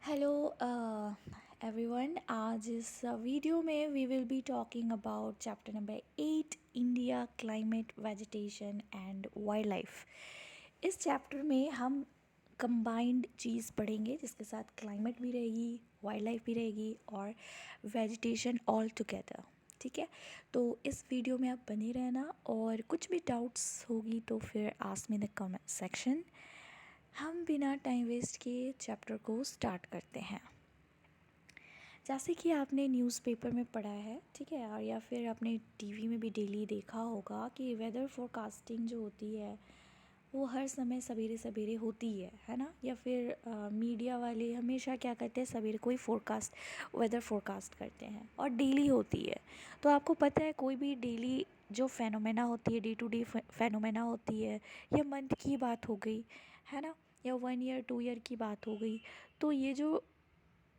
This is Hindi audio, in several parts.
Hello everyone. आज इस वीडियो में we will be talking about chapter number 8, India climate vegetation and wildlife. इस चैप्टर में हम कंबाइंड चीज़ पढ़ेंगे जिसके साथ क्लाइमेट भी रहेगी, वाइल्ड लाइफ भी रहेगी और वेजिटेशन ऑल टुगेदर। ठीक है, तो इस वीडियो में आप बने रहना और कुछ भी डाउट्स होगी तो फिर ask me in the comment section. हम बिना टाइम वेस्ट किए चैप्टर को स्टार्ट करते हैं। जैसे कि आपने न्यूज़पेपर में पढ़ा है, ठीक है, और या फिर आपने टीवी में भी डेली देखा होगा कि वेदर फोरकास्टिंग जो होती है वो हर समय सवेरे सवेरे होती है ना। या फिर मीडिया वाले हमेशा क्या करते हैं, सवेरे कोई फोरकास्ट वेदर फोरकास्ट करते हैं और डेली होती है। तो आपको पता है कोई भी डेली जो फेनोमेना होती है, डे टू डे फेनोमेना होती है, या मंथ की बात हो गई है ना, या 1 ईयर 2 ईयर की बात हो गई, तो ये जो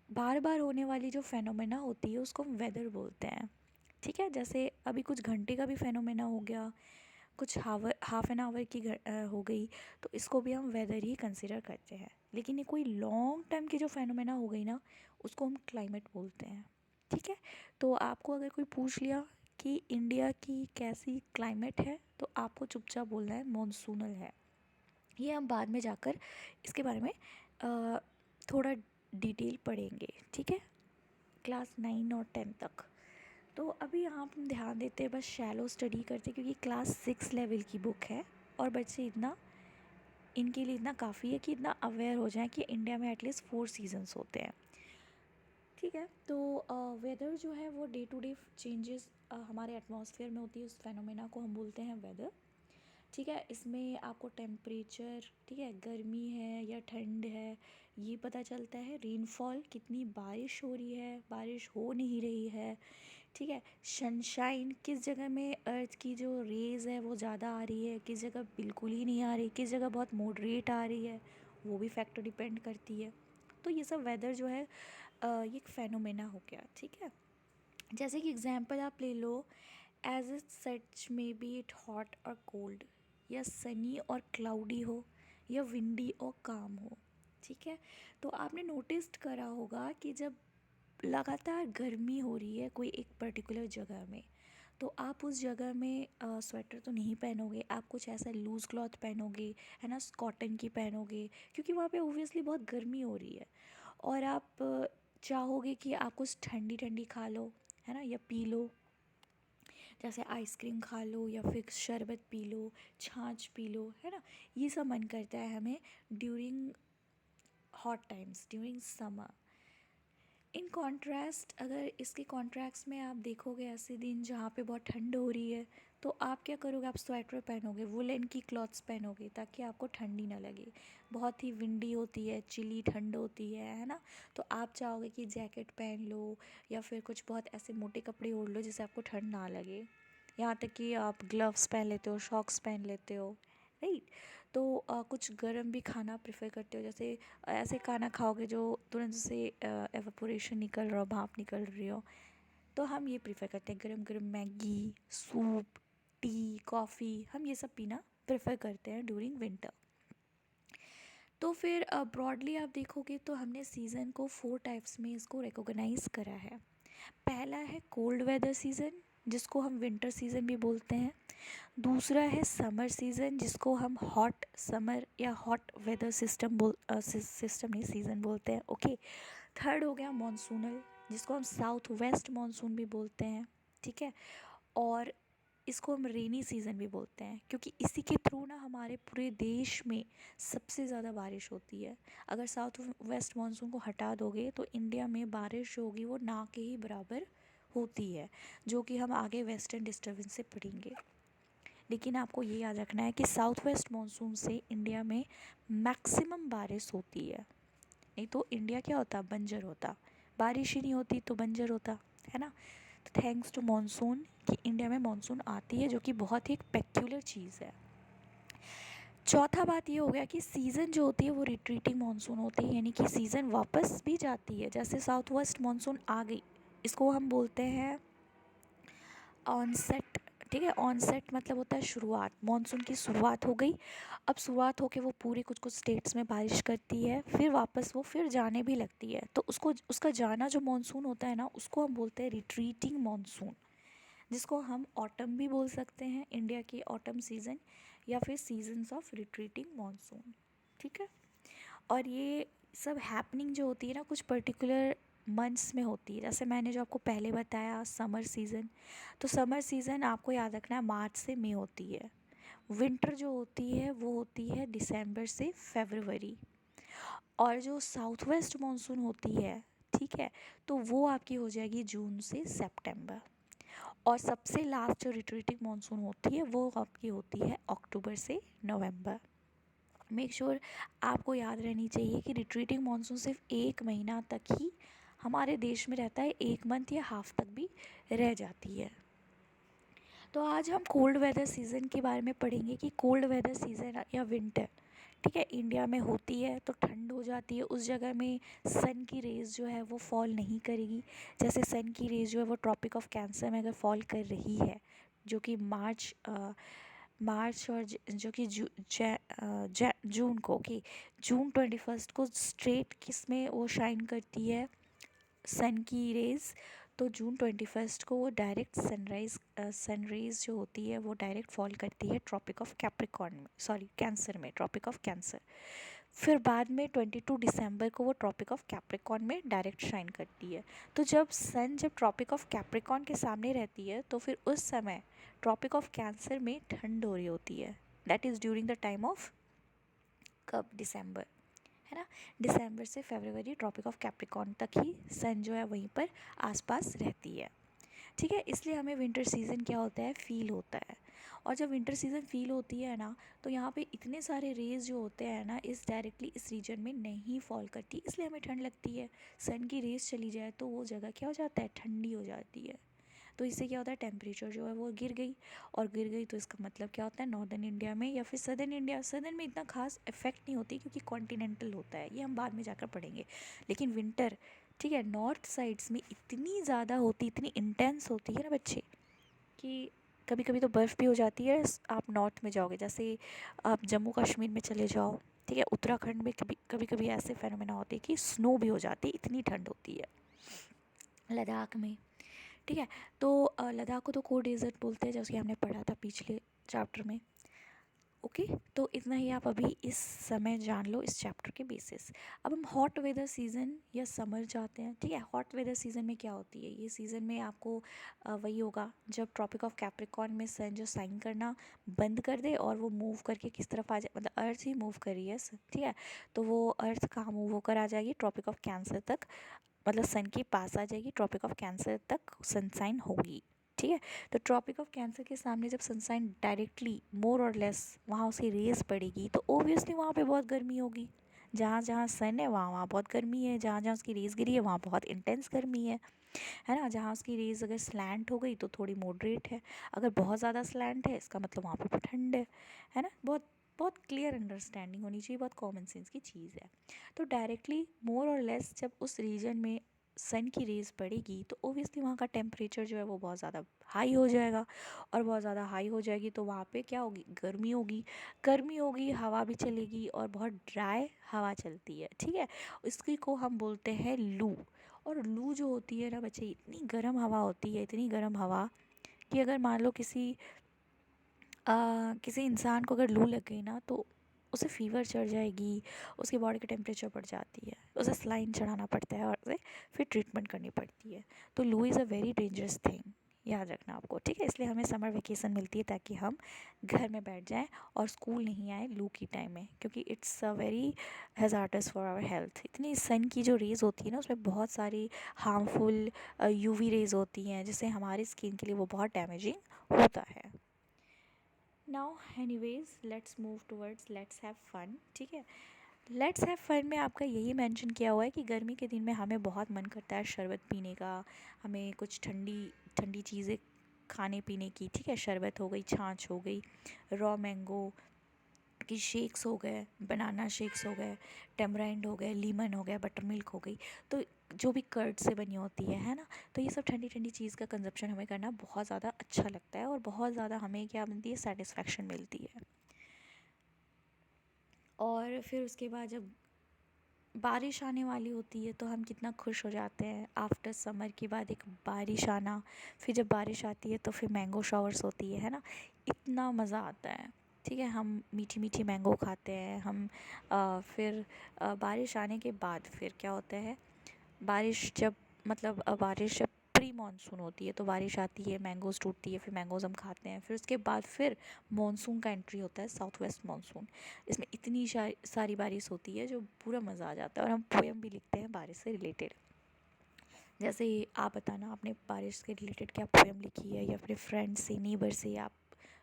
बार बार होने वाली जो फेनोमेना होती है उसको हम वेदर बोलते हैं। ठीक है, जैसे अभी कुछ घंटे का भी फेनोमेना हो गया, कुछ हाफ एन आवर की हो गई, तो इसको भी हम वेदर ही कंसिडर करते हैं। लेकिन ये कोई लॉन्ग टाइम की जो फेनोमेना हो गई ना, उसको हम क्लाइमेट बोलते हैं। ठीक है, तो आपको अगर कोई पूछ लिया कि इंडिया की कैसी क्लाइमेट है, तो आपको चुपचाप बोलना है मॉनसूनल है। ये हम बाद में जाकर इसके बारे में थोड़ा डिटेल पढ़ेंगे, ठीक है, क्लास 9 और 10 तक। तो अभी यहाँ पर हम ध्यान देते हैं, बस शैलो स्टडी करते हैं, क्योंकि क्लास 6 लेवल की बुक है और बच्चे इतना इनके लिए इतना काफ़ी है कि इतना अवेयर हो जाए कि इंडिया में एटलीस्ट 4 सीजन्स होते हैं। ठीक है, तो वेदर जो है वो डे टू डे चेंजेस हमारे एटमॉस्फेयर में होती है, उस फेनोमेना को हम बोलते हैं वेदर। ठीक है, इसमें आपको टेम्परेचर, ठीक है, गर्मी है या ठंड है, ये पता चलता है। रेनफॉल, कितनी बारिश हो रही है, बारिश हो नहीं रही है। ठीक है, सनशाइन, किस जगह में अर्थ की जो रेज़ है वो ज़्यादा आ रही है, किस जगह बिल्कुल ही नहीं आ रही, किस जगह बहुत मॉडरेट आ रही है, वो भी फैक्टर डिपेंड करती है। तो ये सब वेदर जो है ये एक फेनोमेना हो गया। ठीक है, जैसे कि एग्जांपल आप ले लो, as it such may be it hot और कोल्ड, या सनी और क्लाउडी हो, या विंडी और काम हो। ठीक है, तो आपने नोटिस करा होगा कि जब लगातार गर्मी हो रही है कोई एक पर्टिकुलर जगह में, तो आप उस जगह में स्वेटर तो नहीं पहनोगे, आप कुछ ऐसा लूज़ क्लॉथ पहनोगे, है ना, कॉटन की पहनोगे, क्योंकि वहाँ पे ओब्वियसली बहुत गर्मी हो रही है। और आप चाहोगे कि आप कुछ ठंडी ठंडी खा लो, है ना, या पी लो, जैसे आइसक्रीम खा लो या फिर शरबत पी लो, छाछ पी लो, है ना। ये सब मन करता है हमें during hot times, during summer. In contrast, अगर इसके कॉन्ट्रास्ट में आप देखोगे ऐसे दिन जहाँ पे बहुत ठंड हो रही है, तो आप क्या करोगे, आप स्वेटर पहनोगे, वुलन की क्लॉथ्स पहनोगे ताकि आपको ठंडी ना लगे। बहुत ही विंडी होती है, चिली ठंड होती है ना, तो आप चाहोगे कि जैकेट पहन लो या फिर कुछ बहुत ऐसे मोटे कपड़े ओढ़ लो जिससे आपको ठंड ना लगे। यहाँ तक कि आप ग्लव्स पहन लेते हो, शॉक्स पहन लेते हो, राइट। तो कुछ गर्म भी खाना प्रेफर करते हो, जैसे ऐसे खाना खाओगे जो तुरंत से एवापोरेशन निकल रहा हो, भाप निकल रही हो, तो हम ये प्रेफर करते हैं, गरम गरम मैगी, सूप, टी, कॉफ़ी, हम ये सब पीना प्रेफर करते हैं ड्यूरिंग विंटर। तो फिर ब्रॉडली आप देखोगे तो हमने सीज़न को 4 टाइप्स में इसको रिकॉग्नाइज़ करा है। पहला है कोल्ड वेदर सीज़न, जिसको हम विंटर सीज़न भी बोलते हैं। दूसरा है समर सीज़न, जिसको हम हॉट समर या हॉट वेदर सिस्टम नहीं, सीज़न बोलते हैं। ओके, थर्ड हो गया मॉनसूनल, जिसको हम साउथ वेस्ट मॉनसून भी बोलते हैं। ठीक है, और इसको हम रेनी सीज़न भी बोलते हैं, क्योंकि इसी के थ्रू ना हमारे पूरे देश में सबसे ज़्यादा बारिश होती है। अगर साउथ वेस्ट मानसून को हटा दोगे तो इंडिया में बारिश जो होगी वो ना के ही बराबर होती है, जो कि हम आगे वेस्टर्न डिस्टर्बेंस से पढ़ेंगे। लेकिन आपको ये याद रखना है कि साउथ वेस्ट मानसून से इंडिया में मैक्सिमम बारिश होती है, नहीं तो इंडिया क्या होता, बंजर होता। बारिश ही नहीं होती तो बंजर होता, है ना। तो थैंक्स टू मानसून कि इंडिया में मानसून आती है, जो कि बहुत ही एक पेक्यूलर चीज़ है। चौथा बात ये हो गया कि सीज़न जो होती है वो रिट्रीटिंग मानसून होती है, यानी कि सीज़न वापस भी जाती है। जैसे साउथ वेस्ट मानसून आ गई, इसको हम बोलते हैं ऑनसेट ठीक है। ऑनसेट मतलब होता है शुरुआत, मानसून की शुरुआत हो गई। अब शुरुआत होके वो पूरी कुछ कुछ स्टेट्स में बारिश करती है, फिर वापस वो फिर जाने भी लगती है। तो उसको उसका जाना जो मानसून होता है ना, उसको हम बोलते हैं रिट्रीटिंग मानसून, जिसको हम ऑटम भी बोल सकते हैं, इंडिया की ऑटम सीज़न, या फिर सीजन्स ऑफ रिट्रीटिंग मानसून। ठीक है। और ये सब हैपनिंग जो होती है ना, कुछ पर्टिकुलर मंथ्स में होती है। जैसे मैंने जो आपको पहले बताया समर सीज़न, तो समर सीज़न आपको याद रखना है मार्च से मई होती है। विंटर जो होती है वो होती है दिसंबर से फरवरी। और जो साउथ वेस्ट मानसून होती है, ठीक है, तो वो आपकी हो जाएगी जून से सितंबर। और सबसे लास्ट जो रिट्रीटिंग मानसून होती है वो आपकी होती है अक्टूबर से नवंबर। मेक श्योर आपको याद रहनी चाहिए कि रिट्रीटिंग मानसून सिर्फ एक महीना तक ही हमारे देश में रहता है, एक मंथ या हाफ तक भी रह जाती है। तो आज हम कोल्ड वेदर सीज़न के बारे में पढ़ेंगे कि कोल्ड वेदर सीज़न या विंटर, ठीक है, इंडिया में होती है तो ठंड हो जाती है। उस जगह में सन की रेज़ जो है वो फॉल नहीं करेगी। जैसे सन की रेज़ जो है वो ट्रॉपिक ऑफ कैंसर में अगर फॉल कर रही है, जो कि मार्च और जो कि जून को, कि जून 21 को स्ट्रेट किस में वो शाइन करती है, सन की रेज़। तो जून 21 को वो डायरेक्ट सनरेज़ जो होती है वो डायरेक्ट फॉल करती है ट्रॉपिक ऑफ कैप्रिकॉर्न में, सॉरी कैंसर में, ट्रॉपिक ऑफ कैंसर। फिर बाद में 22 दिसंबर को वो ट्रॉपिक ऑफ कैप्रिकॉर्न में डायरेक्ट शाइन करती है। तो जब ट्रॉपिक ऑफ कैप्रिकॉर्न के सामने रहती है तो फिर उस समय ट्रॉपिक ऑफ कैंसर में ठंड हो रही होती है। That is during the time of कब, दिसंबर, है ना। दिसंबर से फरवरी ट्रॉपिक ऑफ कैप्रिकॉर्न तक ही सन जो है वहीं पर आसपास रहती है। ठीक है। इसलिए हमें विंटर सीज़न क्या होता है, फील होता है। और जब विंटर सीज़न फील होती है ना, तो यहाँ पे इतने सारे रेज़ जो होते हैं ना, इस डायरेक्टली इस रीजन में नहीं फॉल करती, इसलिए हमें ठंड लगती है। सन की रेज़ चली जाए तो वो जगह क्या हो जाता है, ठंडी हो जाती है। तो इससे क्या होता है, टेम्परेचर जो है वो गिर गई। और गिर गई तो इसका मतलब क्या होता है, नॉर्दर्न इंडिया में या फिर सदर्न में इतना खास इफेक्ट नहीं होती, क्योंकि कॉन्टिनेंटल होता है, ये हम बाद में जाकर पढ़ेंगे। लेकिन विंटर, ठीक है, नॉर्थ साइड्स में इतनी ज़्यादा होती, इतनी इंटेंस होती है ना बच्चे, कि कभी कभी तो बर्फ़ भी हो जाती है। आप नॉर्थ में जाओगे, जैसे आप जम्मू कश्मीर में चले जाओ, ठीक है, उत्तराखंड में कभी कभी कभी ऐसे फेनोमेना होते हैं कि स्नो भी हो जाती है, इतनी ठंड होती है। लद्दाख में, ठीक है। तो लद्दाख को तो कोल्ड डेजर्ट बोलते हैं, जैसे कि हमने पढ़ा था पिछले चैप्टर में। ओके। तो इतना ही आप अभी इस समय जान लो इस चैप्टर के बेसिस। अब हम हॉट वेदर सीज़न या समर जाते हैं। ठीक है। हॉट वेदर सीज़न में क्या होती है, ये सीज़न में आपको वही होगा जब ट्रॉपिक ऑफ कैप्रिकॉर्न में सन जो साइन करना बंद कर दे और वो मूव करके किस तरफ आ जाए, मतलब अर्थ ही मूव कर रही है, ठीक है। तो वो अर्थ कहाँ मूव होकर आ जाएगी, ट्रॉपिक ऑफ कैंसर तक, मतलब सन के पास आ जाएगी, ट्रॉपिक ऑफ कैंसर तक सनसाइन होगी। ठीक है। तो ट्रॉपिक ऑफ कैंसर के सामने जब सनसाइन डायरेक्टली मोर और लेस वहाँ उसकी रेस पड़ेगी, तो ओबियसली वहाँ पे बहुत गर्मी होगी। जहाँ जहाँ सन है वहाँ वहाँ बहुत गर्मी है, जहाँ जहाँ उसकी रेस गिरी है वहाँ बहुत इंटेंस गर्मी है ना। जहाँ उसकी रेस अगर स्लैंट हो गई तो थोड़ी मॉडरेट है, अगर बहुत ज़्यादा स्लैंट है इसका मतलब वहाँ पे तो ठंड है ना। बहुत बहुत क्लियर अंडरस्टैंडिंग होनी चाहिए, बहुत कॉमन सेंस की चीज़ है। तो डायरेक्टली मोर और लेस जब उस रीजन में सन की रेज़ पड़ेगी तो ओबियसली वहाँ का टेम्परेचर जो है वो बहुत ज़्यादा हाई हो जाएगा। और बहुत ज़्यादा हाई हो जाएगी तो वहाँ पे क्या होगी, गर्मी होगी, हवा भी चलेगी और बहुत ड्राई हवा चलती है। ठीक है। इसकी को हम बोलते हैं लू। और लू जो होती है ना बच्चे, इतनी गर्म हवा होती है, इतनी गर्म हवा कि अगर मान लो किसी इंसान को अगर लू लग गई ना, तो उसे फ़ीवर चढ़ जाएगी, उसकी बॉडी का टेम्परेचर बढ़ जाती है, उसे सलाइन चढ़ाना पड़ता है और उसे फिर ट्रीटमेंट करनी पड़ती है। तो लू is a very dangerous thing, याद रखना आपको। ठीक है। इसलिए हमें समर वेकेशन मिलती है ताकि हम घर में बैठ जाएं और स्कूल नहीं आए लू की टाइम में, क्योंकि it's a very hazardous for our health. इतनी सन की जो रेज़ होती है ना, उसमें बहुत सारी हार्मफुल यूवी रेज़ होती हैं, जिससे हमारी स्किन के लिए वो बहुत डैमेजिंग होता है। Now anyways let's move towards let's have fun. ठीक है। लेट्स हैव फन में आपका यही मेंशन किया हुआ है कि गर्मी के दिन में हमें बहुत मन करता है शरबत पीने का, हमें कुछ ठंडी ठंडी चीज़ें खाने पीने की। ठीक है। शरबत हो गई, छाछ हो गई, रॉ मैंगो, कि शेक्स हो गए, बनाना शेक्स हो गए, टेमराइंड हो गए, लीमन हो गया, बटर मिल्क हो गई, तो जो भी कर्ड से बनी होती है ना, तो ये सब ठंडी ठंडी चीज़ का कंजप्शन हमें करना बहुत ज़्यादा अच्छा लगता है और बहुत ज़्यादा हमें क्या मिलती है, सेटिस्फेक्शन मिलती है। और फिर उसके बाद जब बारिश आने वाली होती है तो हम कितना खुश हो जाते हैं। आफ्टर समर के बाद एक बारिश आना, फिर जब बारिश आती है तो फिर मैंगो शावर्स होती है ना, इतना मज़ा आता है। ठीक है, हम मीठी मीठी मैंगो खाते हैं हम। फिर बारिश आने के बाद फिर क्या होता है, बारिश जब मतलब बारिश जब प्री मानसून होती है तो बारिश आती है, मैंगोज़ टूटती है, फिर मैंगोज़ हम खाते हैं। फिर उसके बाद फिर मानसून का एंट्री होता है, साउथ वेस्ट मानसून। इसमें इतनी सारी बारिश होती है जो पूरा मज़ा आ जाता है, और हम पोएम भी लिखते हैं बारिश से रिलेटेड। जैसे आप बताना, आपने बारिश के रिलेटेड क्या पोएम लिखी है, या अपने फ्रेंड से, नेबर से आप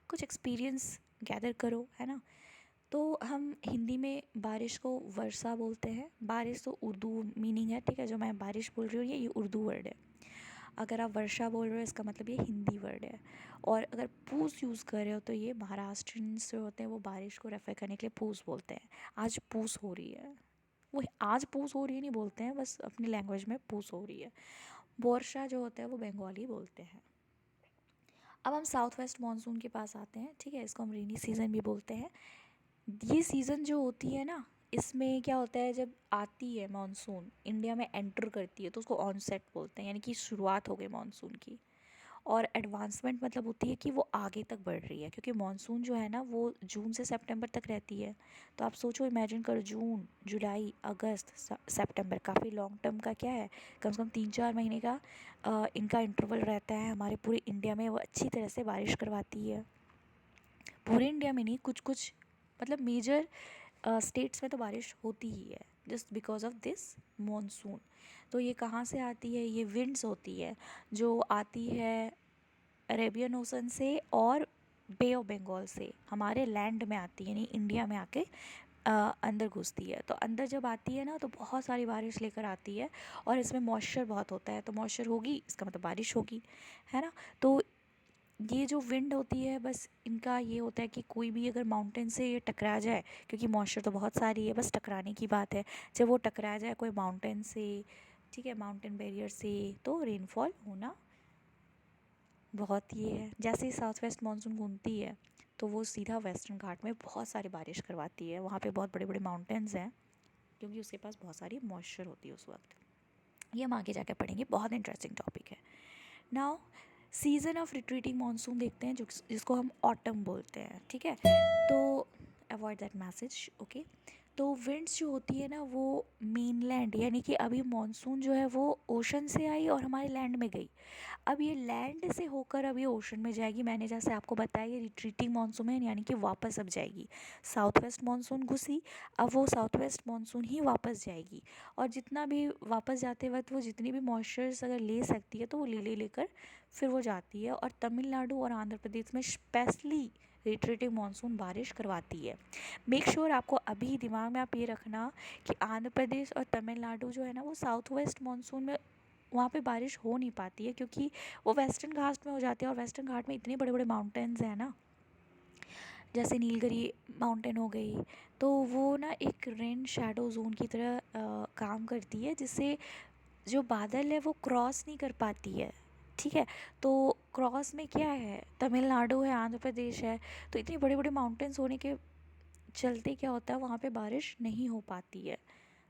कुछ एक्सपीरियंस गैदर करो, है ना। तो हम हिंदी में बारिश को वर्षा बोलते हैं। बारिश तो उर्दू मीनिंग है, ठीक है, जो मैं बारिश बोल रही हूँ ये उर्दू वर्ड है। अगर आप वर्षा बोल रहे हो इसका मतलब ये हिंदी वर्ड है। और अगर पूस यूज़ कर रहे हो तो ये महाराष्ट्रियंस जो होते हैं वो बारिश को रेफर करने के लिए पूस बोलते हैं। आज पूस हो रही है, वो आज पूस हो रही है नहीं बोलते हैं, बस अपनी लैंग्वेज में पूस हो रही है। वर्षा जो होता है वो बंगाली बोलते हैं। अब हम साउथ वेस्ट मानसून के पास आते हैं, ठीक है, इसको हम रेनी सीज़न भी बोलते हैं। ये सीज़न जो होती है ना, इसमें क्या होता है, जब आती है मानसून इंडिया में एंटर करती है तो उसको ऑनसेट बोलते हैं, यानी कि शुरुआत हो गई मानसून की। और एडवांसमेंट मतलब होती है कि वो आगे तक बढ़ रही है, क्योंकि मानसून जो है ना वो जून से सितंबर तक रहती है। तो आप सोचो, इमेजिन करो, जून, जुलाई, अगस्त, सितंबर, काफ़ी लॉन्ग टर्म का क्या है, कम से कम 3-4 महीने का इनका इंटरवल रहता है हमारे पूरे इंडिया में। वो अच्छी तरह से बारिश करवाती है, पूरे इंडिया में नहीं, कुछ कुछ मतलब मेजर स्टेट्स में तो बारिश होती ही है, just because of this monsoon. तो ये कहाँ से आती है, ये विंड्स होती है जो आती है अरेबियन ओशन से और बे ऑफ बंगाल से हमारे लैंड में आती है, यानी इंडिया में आके अंदर घुसती है। तो अंदर जब आती है ना तो बहुत सारी बारिश लेकर आती है, और इसमें मॉइस्चर बहुत होता है, तो मॉइस्चर होगी इसका मतलब बारिश होगी, है ना। तो ये जो विंड होती है, बस इनका ये होता है कि कोई भी अगर माउंटेन से ये टकरा जाए, क्योंकि मॉइस्चर तो बहुत सारी है, बस टकराने की बात है, जब वो टकरा जाए कोई माउंटेन से, ठीक है, माउंटेन बैरियर से, तो रेनफॉल होना बहुत ये है। जैसे ही साउथ वेस्ट मानसून घूमती है तो वो सीधा वेस्टर्न घाट में बहुत सारी बारिश करवाती है। वहाँ पे बहुत बड़े बड़े माउंटेन्स हैं, क्योंकि उसके पास बहुत सारी मॉइस्चर होती है उस वक्त। ये हम आगे जाकर पढ़ेंगे, बहुत इंटरेस्टिंग टॉपिक है। Now season off retreating monsoon देखते हैं, जो जिसको हम ऑटम बोलते हैं, ठीक है। तो अवॉइड दैट मैसेज, ओके। तो विंड्स जो होती है ना वो मेनलैंड, यानी कि अभी मानसून जो है वो ओशन से आई और हमारे लैंड में गई। अब ये लैंड से होकर अब ये ओशन में जाएगी। मैंने जैसे आपको बताया ये रिट्रीटिंग मानसून है, यानी कि वापस अब जाएगी। साउथ वेस्ट मानसून घुसी, अब वो साउथ वेस्ट मानसून ही वापस जाएगी, और जितना भी वापस जाते वक्त वो जितनी भी मॉइस्चर्स अगर ले सकती है तो वो ले लेकर फिर वो जाती है, और तमिलनाडु और आंध्र प्रदेश में स्पेशली रिट्रीटिंग मानसून बारिश करवाती है। मेक श्योर आपको अभी दिमाग में आप ये रखना कि आंध्र प्रदेश और तमिलनाडु जो है ना वो साउथ वेस्ट मानसून में वहाँ पे बारिश हो नहीं पाती है, क्योंकि वो वेस्टर्न घाट में हो जाती है, और वेस्टर्न घाट में इतने बड़े बड़े माउंटेन्स हैं ना, जैसे नीलगिरी माउंटेन हो गई, तो वो ना एक रेन शैडो जोन की तरह काम करती है, जिससे जो बादल है वो क्रॉस नहीं कर पाती है, ठीक है। तो क्रॉस में क्या है, तमिलनाडु है, आंध्र प्रदेश है, तो इतने बड़े बड़े माउंटेन्स होने के चलते क्या होता है, वहाँ पे बारिश नहीं हो पाती है।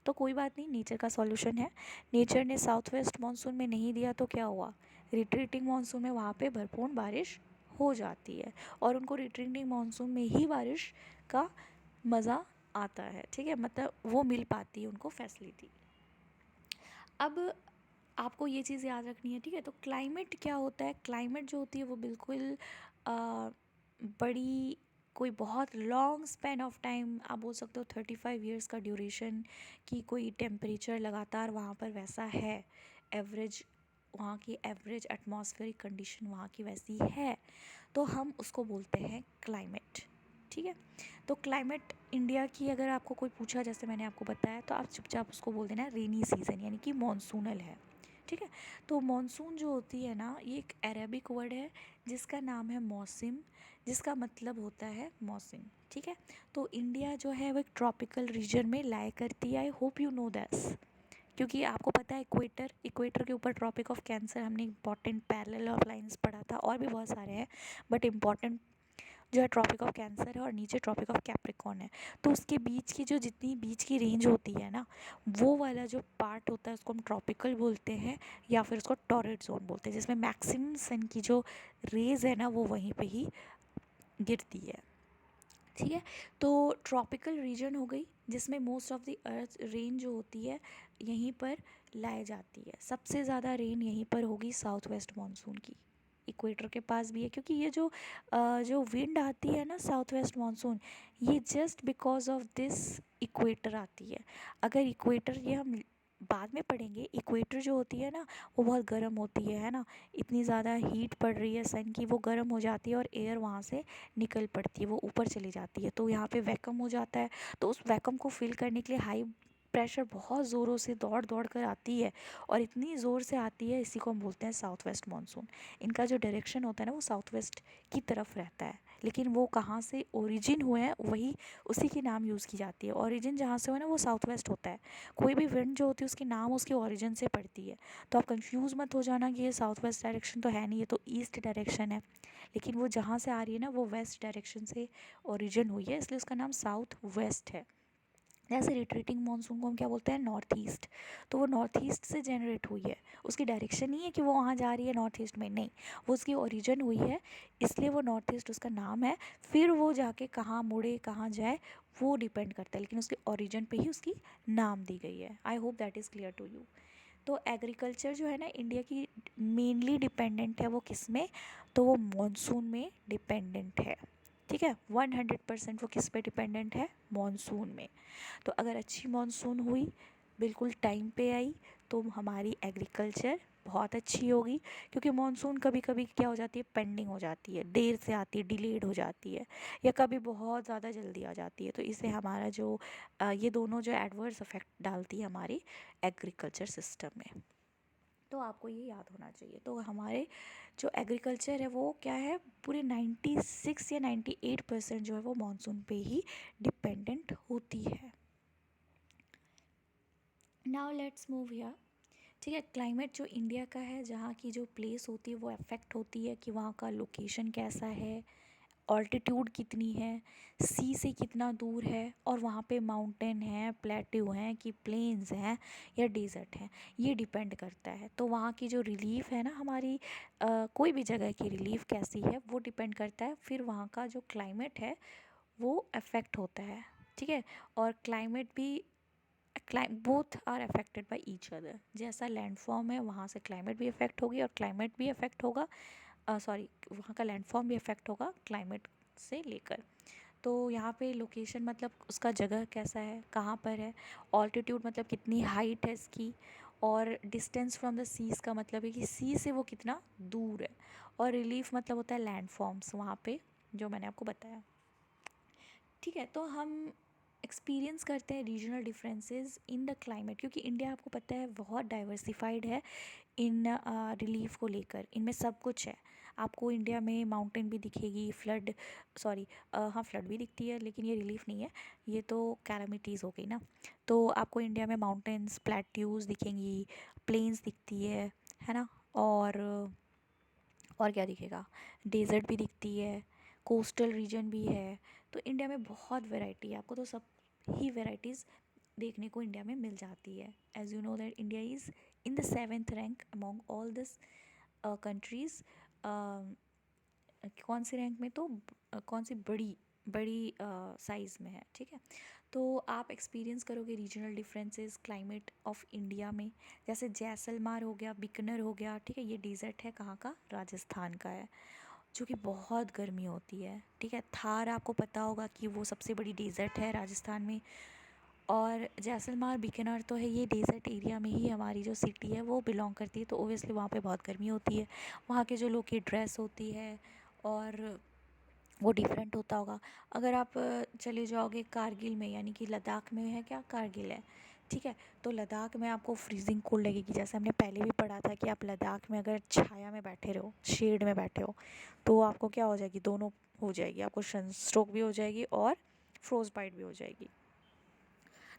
तो कोई बात नहीं, नेचर का सॉल्यूशन है। नेचर ने साउथ वेस्ट मानसून में नहीं दिया तो क्या हुआ, रिट्रीटिंग मानसून में वहाँ पे भरपूर बारिश हो जाती है, और उनको रिट्रीटिंग मानसून में ही बारिश का मज़ा आता है, ठीक है, मतलब वो मिल पाती है उनको फैसिलिटी। अब आपको ये चीज़ याद रखनी है, ठीक है। तो क्लाइमेट क्या होता है, क्लाइमेट जो होती है वो बिल्कुल बड़ी, कोई बहुत लॉन्ग स्पैन ऑफ टाइम, आप बोल सकते हो 35 ईयर्स का ड्यूरेशन की कोई टेम्परेचर लगातार वहाँ पर वैसा है, एवरेज, वहाँ की एवरेज एटमॉस्फेरिक कंडीशन वहाँ की वैसी है, तो हम उसको बोलते हैं क्लाइमेट, ठीक है। तो क्लाइमेट इंडिया की अगर आपको कोई पूछा, जैसे मैंने आपको बताया, तो आप चुपचाप उसको बोल देना रेनी सीज़न, यानी कि मॉनसूनल है, ठीक है। तो मॉनसून जो होती है ना, ये एक अरेबिक वर्ड है जिसका नाम है मौसम, जिसका मतलब होता है मौसम, ठीक है। तो इंडिया जो है वो एक ट्रॉपिकल रीजन में लाई करती है। I hope you know this, क्योंकि आपको पता है इक्वेटर के ऊपर ट्रॉपिक ऑफ कैंसर हमने इंपॉर्टेंट पैरेलल ऑफ लाइंस पढ़ा था, और भी बहुत सारे हैं, बट इम्पॉर्टेंट जो है ट्रॉपिक ऑफ कैंसर है और नीचे ट्रॉपिक ऑफ कैप्रिकॉर्न है। तो उसके बीच की जो जितनी बीच की रेंज होती है ना, वो वाला जो पार्ट होता है उसको हम ट्रॉपिकल बोलते हैं, या फिर उसको टॉरेट जोन बोलते हैं, जिसमें मैक्सिमम सन की जो रेज है ना वो वहीं पे ही गिरती है। ठीक है। तो ट्रॉपिकल रीजन हो गई जिसमें most of the earth rain जो होती है यहीं पर लाई जाती है। सबसे ज़्यादा रेन यहीं पर होगी साउथ वेस्ट मानसून की। इक्वेटर के पास भी है, क्योंकि ये जो विंड आती है ना साउथ वेस्ट मानसून, ये just because of this equator आती है। अगर इक्वेटर, ये हम बाद में पढ़ेंगे, इक्वेटर जो होती है ना वो बहुत गर्म होती है ना, इतनी ज़्यादा हीट पड़ रही है सन की, वो गर्म हो जाती है और एयर वहाँ से निकल पड़ती है, वो ऊपर चली जाती है, तो यहाँ पे वैक्यूम हो जाता है। तो उस वैक्यूम को फिल करने के लिए हाई प्रेशर बहुत ज़ोरों से दौड़ दौड़ कर आती है, और इतनी ज़ोर से आती है, इसी को हम बोलते हैं साउथ वेस्ट मानसून। इनका जो डायरेक्शन होता है ना वो साउथ वेस्ट की तरफ रहता है, लेकिन वो कहाँ से ओरिजिन हुए हैं वही उसी की नाम यूज़ की जाती है। ओरिजिन जहाँ से हो ना वो साउथ वेस्ट होता है। कोई भी विंड जो होती है उसकी नाम उसके ओरिजिन से पड़ती है। तो आप कंफ्यूज मत हो जाना कि ये साउथ वेस्ट डायरेक्शन तो है नहीं, ये तो ईस्ट डायरेक्शन है, लेकिन वो जहाँ से आ रही है ना वो वेस्ट डायरेक्शन से ओरिजिन हुई है, इसलिए उसका नाम साउथ वेस्ट है। जैसे रिट्रीटिंग मानसून को हम क्या बोलते हैं, नॉर्थ ईस्ट। तो वो नॉर्थ ईस्ट से जनरेट हुई है, उसकी डायरेक्शन नहीं है कि वो वहाँ जा रही है नॉर्थ ईस्ट में, नहीं, वो उसकी ओरिजिन हुई है, इसलिए वो नॉर्थ ईस्ट उसका नाम है। फिर वो जाके कहाँ मुड़े कहाँ जाए वो डिपेंड करता है, लेकिन उसके ओरिजिन पे ही उसकी नाम दी गई है। I hope that is clear to you. तो एग्रीकल्चर जो है ना इंडिया की मेनली डिपेंडेंट है वो किस में, तो वो मॉनसून में डिपेंडेंट है। ठीक है, 100% वो किस पे डिपेंडेंट है, मॉनसून में। तो अगर अच्छी मॉनसून हुई, बिल्कुल टाइम पे आई, तो हमारी एग्रीकल्चर बहुत अच्छी होगी। क्योंकि मॉनसून कभी कभी क्या हो जाती है, पेंडिंग हो जाती है, देर से आती है, डिलेड हो जाती है, या कभी बहुत ज़्यादा जल्दी आ जाती है, तो इससे हमारा जो ये दोनों जो एडवर्स इफेक्ट डालती है हमारी एग्रीकल्चर सिस्टम में। तो आपको ये याद होना चाहिए। तो हमारे जो एग्रीकल्चर है वो क्या है, पूरे 96 या 98% जो है वो मानसून पे ही डिपेंडेंट होती है। Now let's move here. ठीक है, क्लाइमेट जो इंडिया का है, जहाँ की जो प्लेस होती है वो अफेक्ट होती है कि वहाँ का लोकेशन कैसा है, ऑल्टीट्यूड कितनी है, सी से कितना दूर है, और वहाँ पे माउंटेन है, प्लेट्यू हैं कि प्लेन्स हैं या डेजर्ट हैं, ये डिपेंड करता है। तो वहाँ की जो रिलीफ है ना हमारी, कोई भी जगह की रिलीफ कैसी है वो डिपेंड करता है, फिर वहाँ का जो क्लाइमेट है वो अफेक्ट होता है। ठीक है, और क्लाइमेट भी both are affected by each other. जैसा लैंडफॉर्म है वहाँ से क्लाइमेट भी अफेक्ट होगी और क्लाइमेट भी अफेक्ट होगा, सॉरी, वहाँ का लैंडफॉर्म भी अफेक्ट होगा क्लाइमेट से लेकर। तो यहाँ पे लोकेशन मतलब उसका जगह कैसा है, कहाँ पर है, ऑल्टीट्यूड मतलब कितनी हाइट है इसकी, और डिस्टेंस फ्रॉम द सीज़ का मतलब है कि सी से वो कितना दूर है, और रिलीफ मतलब होता है लैंडफॉर्म्स वहाँ पे जो मैंने आपको बताया। ठीक है, तो हम एक्सपीरियंस करते हैं regional differences in the climate, क्योंकि इंडिया आपको पता है बहुत डाइवर्सिफाइड है इन रिलीफ को लेकर, इनमें सब कुछ है। आपको इंडिया में माउंटेन भी दिखेगी, फ्लड, सॉरी, हाँ फ्लड भी दिखती है, लेकिन ये रिलीफ नहीं है, ये तो कैलामिटीज़ हो गई ना। तो आपको इंडिया में माउंटेन्स, प्लेट्यूज़ दिखेंगी, प्लेन्स दिखती है ना, और क्या दिखेगा, डेजर्ट भी दिखती है, कोस्टल रीजन भी है। तो इंडिया में बहुत वैरायटी है, आपको तो सब ही वैराइटीज़ देखने को इंडिया में मिल जाती है। As you know that India is in the 7th rank among all this countries. कौन से रैंक में, तो कौन सी बड़ी बड़ी साइज़ में है। ठीक है, तो आप एक्सपीरियंस करोगे regional differences climate of India में। जैसे जैसलमेर हो गया, बीकानेर हो गया, ठीक है, ये डेजर्ट है, कहाँ का, राजस्थान का है, जो कि बहुत गर्मी होती है। ठीक है, थार आपको पता होगा कि वो सबसे बड़ी डेजर्ट है राजस्थान में, और जैसलमेर बीकानेर तो है, ये डेजर्ट एरिया में ही हमारी जो सिटी है वो बिलोंग करती है, तो ओबियसली वहाँ पे बहुत गर्मी होती है। वहाँ के जो लोग की ड्रेस होती है और वो डिफरेंट होता होगा। अगर आप चले जाओगे कारगिल में, यानी कि लद्दाख में है क्या, कारगिल है, ठीक है, तो लद्दाख में आपको फ्रीजिंग कोल्ड लगेगी। जैसे हमने पहले भी पढ़ा था कि आप लद्दाख में अगर छाया में बैठे रहो, शेड में बैठे हो, तो आपको क्या हो जाएगी, दोनों हो जाएगी, आपको सनस्ट्रोक भी हो जाएगी और फ्रोज बाइट भी हो जाएगी।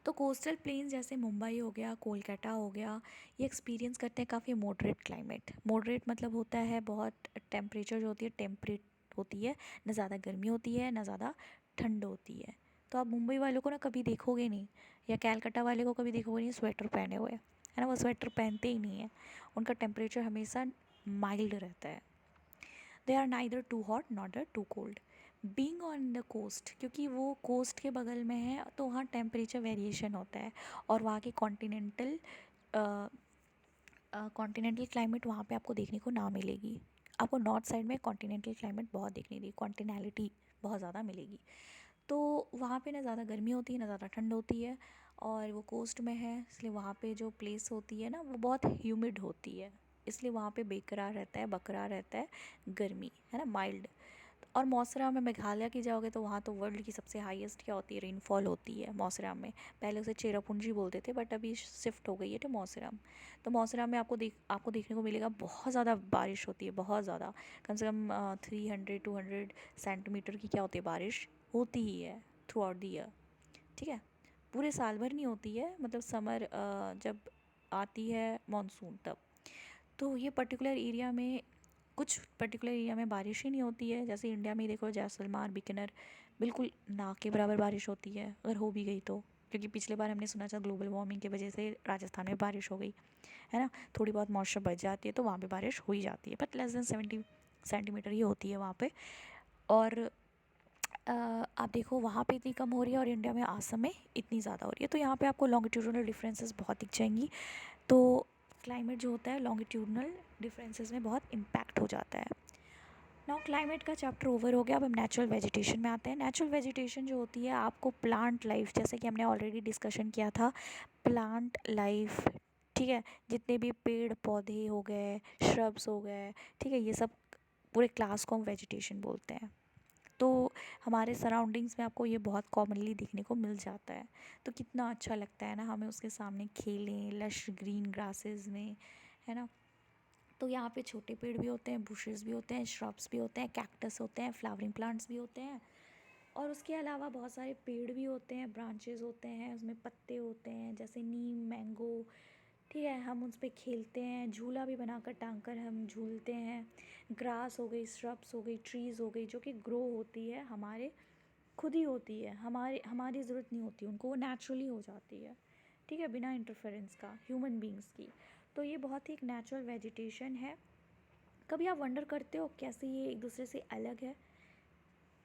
तो कोस्टल प्लेन्स जैसे मुंबई हो गया, कोलकाता हो गया, ये एक्सपीरियंस करते हैं काफ़ी मॉडरेट क्लाइमेट। मॉडरेट मतलब होता है बहुत टेम्परेचर जो होती है टेम्परेट होती है, ना ज़्यादा गर्मी होती है ना ज़्यादा ठंड होती है। तो आप मुंबई वालों को ना कभी देखोगे नहीं, या कैलकाटा वाले को कभी देखोगे नहीं स्वेटर पहने हुए, है ना, वो स्वेटर पहनते ही नहीं है। उनका टेम्परेचर हमेशा माइल्ड रहता है। They are neither too hot not too cold. Being on the coast, क्योंकि वो कोस्ट के बगल में है तो वहाँ टेम्परेचर वेरिएशन होता है, और वहाँ की कॉन्टिनेंटल क्लाइमेट वहाँ पे आपको देखने को ना मिलेगी। आपको नॉर्थ साइड में कॉन्टिनेंटल क्लाइमेट बहुत देखने दी, कॉन्टिनैलिटी बहुत ज़्यादा मिलेगी। तो वहाँ पे ना ज़्यादा गर्मी होती है ना ज़्यादा ठंड होती है, और वो कोस्ट में है इसलिए वहाँ पे जो प्लेस होती है ना वो बहुत ह्यूमिड होती है, इसलिए वहाँ पे बेकरार रहता है, बकरार रहता है गर्मी, है ना, माइल्ड। और मौसरा में मेघालय की जाओगे तो वहाँ तो वर्ल्ड की सबसे हाईएस्ट क्या होती है, रेनफॉल होती है मौसरा में। पहले उसे चेरापूंजी बोलते थे बट अभी शिफ्ट हो गई है तो मौसरा। तो मौसरा में आपको देखने को मिलेगा बहुत ज़्यादा बारिश होती है, बहुत ज़्यादा, कम से कम 300-200 सेंटीमीटर की क्या होती है, बारिश होती ही है थ्रू आउट द ईयर। ठीक है, पूरे साल भर नहीं होती है, मतलब समर जब आती है मानसून तब। तो ये पर्टिकुलर एरिया में, कुछ पर्टिकुलर एरिया में बारिश ही नहीं होती है। जैसे इंडिया में ही देखो, जैसलमेर, बीकानेर, बिल्कुल ना के बराबर बारिश होती है अगर हो भी गई तो, क्योंकि पिछले बार हमने सुना था ग्लोबल वार्मिंग की वजह से राजस्थान में बारिश हो गई, है ना, थोड़ी बहुत मॉइस्चर बच जाती है तो वहाँ पे बारिश हो ही जाती है, बट लेस देन 70 सेंटीमीटर ही होती है वहाँ पे। और आप देखो वहाँ पे इतनी कम हो रही है और इंडिया में आसम में इतनी ज़्यादा हो रही है, तो यहाँ पे आपको लॉन्गिट्यूडनल डिफरेंसेस बहुत दिख जाएंगी। तो क्लाइमेट जो होता है लॉन्गिट्यूडनल डिफरेंसेस में बहुत इम्पैक्ट हो जाता है। नाउ क्लाइमेट का चैप्टर ओवर हो गया, अब हम नेचुरल वेजिटेशन में आते हैं। नेचुरल वेजिटेशन जो होती है आपको प्लांट लाइफ, जैसे कि हमने ऑलरेडी डिस्कशन किया था, प्लांट लाइफ, ठीक है, जितने भी पेड़ पौधे हो गए, श्रब्स हो गए, ठीक है, ये सब पूरे क्लास को हम वेजिटेशन बोलते हैं। तो हमारे सराउंडिंग्स में आपको ये बहुत कॉमनली देखने को मिल जाता है। तो कितना अच्छा लगता है ना हमें उसके सामने खेलें लश ग्रीन ग्रासेस में, है ना। तो यहाँ पे छोटे पेड़ भी होते हैं, बुशेस भी होते हैं, श्रब्स भी होते हैं, कैक्टस होते हैं, फ्लावरिंग प्लांट्स भी होते हैं, और उसके अलावा बहुत सारे पेड़ भी होते हैं, ब्रांचेस होते हैं, उसमें पत्ते होते हैं जैसे नीम, मैंगो, ठीक है, हम उस पर खेलते हैं, झूला भी बनाकर टांग कर हम झूलते हैं। ग्रास हो गई, श्रब्स हो गई, ट्रीज़ हो गई, जो कि ग्रो होती है हमारे खुद ही होती है, हमारी ज़रूरत नहीं होती उनको, वो नेचुरली हो जाती है, ठीक है, बिना इंटरफेरेंस का ह्यूमन बींग्स की। तो ये बहुत ही एक नेचुरल वेजिटेशन है। कभी आप वंडर करते हो कैसे ये एक दूसरे से अलग है?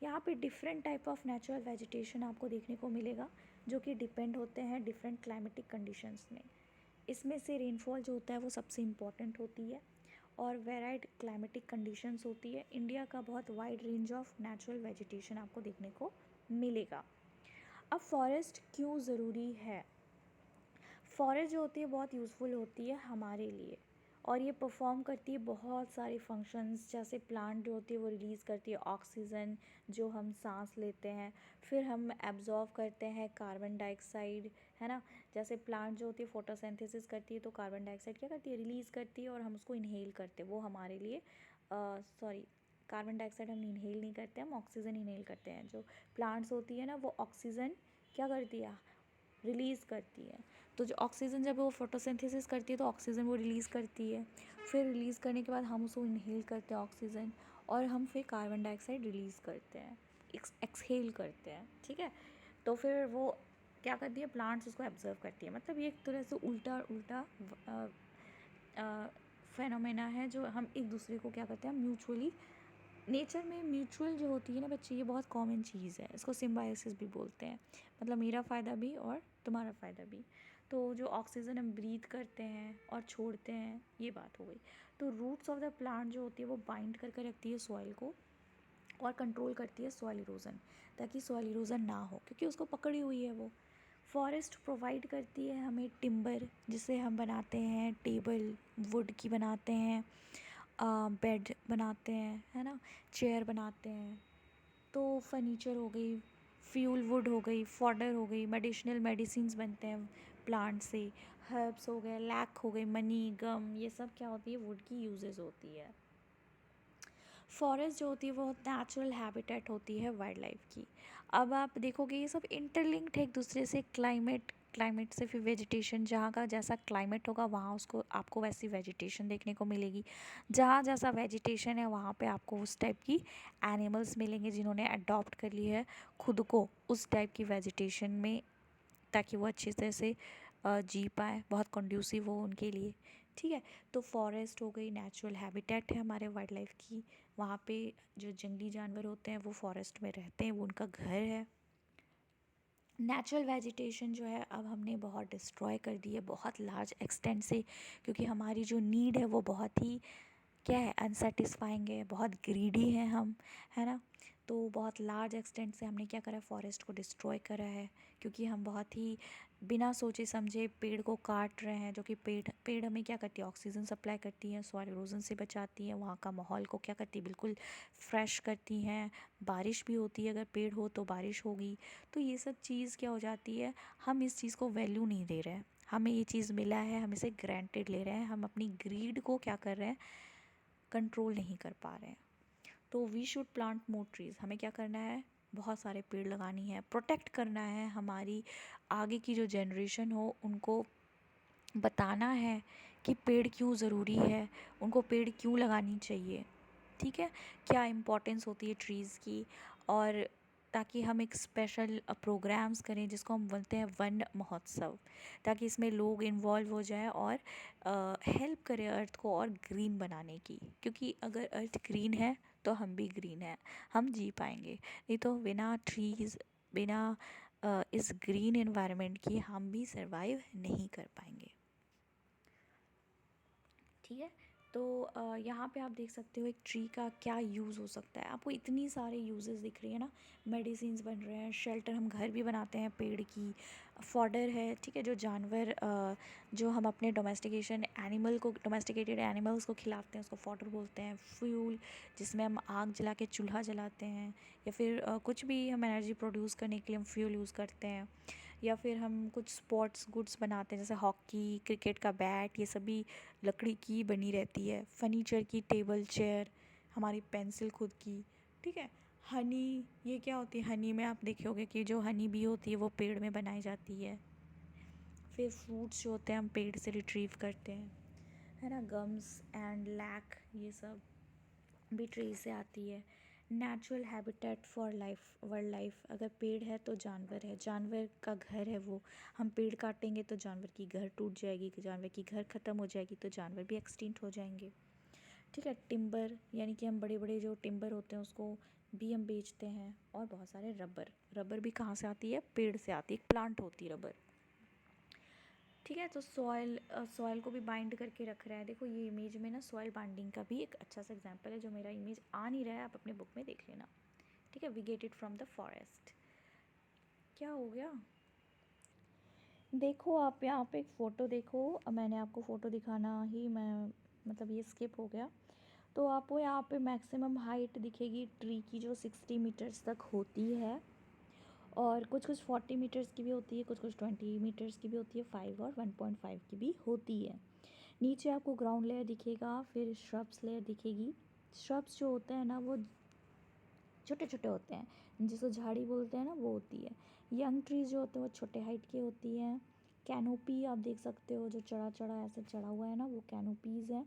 यहाँ पे different type of natural vegetation आपको देखने को मिलेगा, जो कि डिपेंड होते हैं डिफरेंट क्लाइमेटिक कंडीशंस में। इसमें से रेनफॉल जो होता है वो सबसे इम्पॉर्टेंट होती है, और वेराइड क्लाइमेटिक कंडीशंस होती है। इंडिया का बहुत wide range of natural vegetation आपको देखने को मिलेगा। अब फॉरेस्ट क्यों ज़रूरी है? फॉरेस्ट जो होती है बहुत यूज़फुल होती है हमारे लिए, और ये परफॉर्म करती है बहुत सारे फंक्शंस। जैसे प्लांट जो होती है वो रिलीज़ करती है ऑक्सीजन, जो हम सांस लेते हैं, फिर हम एब्जॉर्व करते हैं कार्बन डाइऑक्साइड, है ना। जैसे प्लांट जो होती है फोटोसिंथेसिस करती है तो कार्बन डाइऑक्साइड क्या करती है, रिलीज़ करती है, और हम उसको इनहेल करते हैं, वो हमारे लिए सॉरी, कार्बन डाइऑक्साइड हम इनहेल नहीं करते, हम ऑक्सीजन इनहेल करते हैं। जो प्लांट्स होती है ना वो ऑक्सीजन क्या करती है, रिलीज़ करती है। तो जो ऑक्सीजन जब वो फोटोसिंथेसिस करती है तो ऑक्सीजन वो रिलीज़ करती है, फिर रिलीज़ करने के बाद हम उसको इनहेल करते हैं ऑक्सीजन, और हम फिर कार्बन डाइऑक्साइड रिलीज़ करते हैं, एक्सहेल करते हैं, ठीक है। तो फिर वो क्या करती है, प्लांट्स उसको एब्जर्व करती है। मतलब ये एक तरह से उल्टा उल्टा फेनोमेना है, जो हम एक दूसरे को क्या करते हैं, म्यूचुअली, नेचर में म्यूचुअल जो होती है ना बच्चे, ये बहुत कॉमन चीज़ है, इसको सिम्बायोसिस भी बोलते हैं, मतलब मेरा फ़ायदा भी और तुम्हारा फ़ायदा भी। तो जो ऑक्सीजन हम ब्रीथ करते हैं और छोड़ते हैं, ये बात हो गई। तो रूट्स ऑफ द प्लांट जो होती है वो बाइंड करके रखती है सॉइल को, और कंट्रोल करती है सॉइल इरोजन, ताकि सॉइल इरोजन ना हो, क्योंकि उसको पकड़ी हुई है वो। फॉरेस्ट प्रोवाइड करती है हमें टिम्बर, जिसे हम बनाते हैं टेबल, वुड की बनाते हैं, बेड बनाते हैं, है ना, चेयर बनाते हैं। तो फर्नीचर हो गई, फ्यूल वुड हो गई, फॉडर हो गई, मेडिसिनल मेडिसिन्स बनते हैं प्लांट से, हर्ब्स हो गए, लैक हो गई, मनी, गम, ये सब क्या होती है, वुड की यूजेस होती है। फॉरेस्ट जो होती है वो नेचुरल हैबिटेट होती है वाइल्ड लाइफ की। अब आप देखोगे ये सब इंटरलिंक्ड है एक दूसरे से। क्लाइमेट से फिर वेजिटेशन, जहाँ का जैसा क्लाइमेट होगा वहाँ उसको आपको वैसी वेजिटेशन देखने को मिलेगी। जहाँ जैसा वेजिटेशन है वहाँ पे आपको उस टाइप की एनिमल्स मिलेंगे जिन्होंने अडॉप्ट कर ली है खुद को उस टाइप की वेजिटेशन में, ताकि वो अच्छी तरह से जी पाए, बहुत कंड्यूसिव हो उनके लिए। ठीक है, तो फॉरेस्ट हो गई, नेचुरल हैबिटेट है हमारे वाइल्ड लाइफ की। वहाँ पे जो जंगली जानवर होते हैं वो फॉरेस्ट में रहते हैं, वो उनका घर है। नेचुरल वेजिटेशन जो है अब हमने बहुत डिस्ट्रॉय कर दी है, बहुत लार्ज एक्सटेंट से, क्योंकि हमारी जो नीड है वो बहुत ही क्या है, अनसेटिस्फाइंग है, बहुत ग्रीडी हैं हम, है ना। तो बहुत लार्ज एक्सटेंट से हमने क्या करा है, फॉरेस्ट को डिस्ट्रॉय करा है, क्योंकि हम बहुत ही बिना सोचे समझे पेड़ को काट रहे हैं। जो कि पेड़ हमें क्या करती है, ऑक्सीजन सप्लाई करती है, सॉइल इरोजन से बचाती है, वहाँ का माहौल को क्या करती है, बिल्कुल फ्रेश करती हैं। बारिश भी होती है, अगर पेड़ हो तो बारिश होगी। तो ये सब चीज़ क्या हो जाती है, हम इस चीज़ को वैल्यू नहीं दे रहे हैं। हमें ये चीज़ मिला है, हम इसे ग्रांटेड ले रहे हैं, हम अपनी ग्रीड को क्या कर रहे हैं, कंट्रोल नहीं कर पा रहे हैं। तो we should plant more trees. हमें क्या करना है, बहुत सारे पेड़ लगानी है, प्रोटेक्ट करना है, हमारी आगे की जो जनरेशन हो उनको बताना है कि पेड़ क्यों ज़रूरी है, उनको पेड़ क्यों लगानी चाहिए। ठीक है, क्या इम्पोर्टेंस होती है ट्रीज़ की। और ताकि हम एक स्पेशल प्रोग्राम्स करें जिसको हम बोलते हैं वन महोत्सव, ताकि इसमें लोग इन्वॉल्व हो जाए और हेल्प करें अर्थ को और ग्रीन बनाने की। क्योंकि अगर अर्थ ग्रीन है तो हम भी ग्रीन हैं, हम जी पाएंगे। नहीं तो बिना ट्रीज़, बिना इस ग्रीन एनवायरनमेंट की हम भी सरवाइव नहीं कर पाएंगे। ठीक है, तो यहाँ पे आप देख सकते हो एक ट्री का क्या यूज़ हो सकता है। आपको इतनी सारे यूजेस दिख रही है ना, मेडिसिन्स बन रहे हैं, शेल्टर, हम घर भी बनाते हैं पेड़ की, फॉडर है। ठीक है, जो जानवर जो हम अपने डोमेस्टिकेटेड एनिमल्स को खिलाते हैं उसको फॉडर बोलते हैं। फ्यूल, जिसमें हम आग जला के चूल्हा जलाते हैं, या फिर कुछ भी हम एनर्जी प्रोड्यूस करने के लिए हम फ्यूल यूज़ करते हैं। या फिर हम कुछ स्पोर्ट्स गुड्स बनाते हैं, जैसे हॉकी, क्रिकेट का बैट, ये सभी लकड़ी की बनी रहती है। फर्नीचर की टेबल, चेयर, हमारी पेंसिल खुद की। ठीक है, हनी, ये क्या होती है, हनी में आप देखोगे कि जो हनी बी होती है वो पेड़ में बनाई जाती है। फिर फ्रूट्स जो होते हैं हम पेड़ से रिट्रीव करते हैं, है ना। गम्स एंड लैक, ये सब भी ट्री से आती है। Natural habitat for life, world life, अगर पेड़ है तो जानवर है, जानवर का घर है वो। हम पेड़ काटेंगे तो जानवर की घर टूट जाएगी, जानवर की घर ख़त्म हो जाएगी, तो जानवर भी एक्सटिंक्ट हो जाएंगे। ठीक है, टिम्बर, यानी कि हम बड़े बड़े जो टिम्बर होते हैं उसको भी हम बेचते हैं। और बहुत सारे रबर, रबर भी कहाँ से आती है, पेड़ से आती है, एक प्लांट होती है रबर। ठीक है, तो सॉइल को भी बाइंड करके रख रहा है। देखो ये इमेज में ना सॉइल बाइंडिंग का भी एक अच्छा सा एग्जांपल है, जो मेरा इमेज आ नहीं रहा है, आप अपने बुक में देख लेना। ठीक है, we get it from the forest. क्या हो गया, देखो आप यहाँ पे एक फ़ोटो देखो, मैंने आपको फ़ोटो दिखाना ही मैं मतलब ये स्किप हो गया। तो आपको यहाँ पे मैक्सिमम हाइट दिखेगी ट्री की, जो 60 मीटर्स तक होती है। और कुछ कुछ 40 मीटर्स की भी होती है, कुछ कुछ 20 मीटर्स की भी होती है, 5 और 1.5 की भी होती है। नीचे आपको ग्राउंड लेयर दिखेगा, फिर श्रब्स लेयर दिखेगी। श्रब्स जो होते हैं ना वो छोटे छोटे होते हैं, जिसको झाड़ी बोलते हैं ना, वो होती है। यंग ट्रीज जो होते हैं वो छोटे हाइट की होती हैं। कैनोपी आप देख सकते हो, जो चढ़ा चढ़ा ऐसे चढ़ा हुआ है ना, वो कैनोपीज़ है।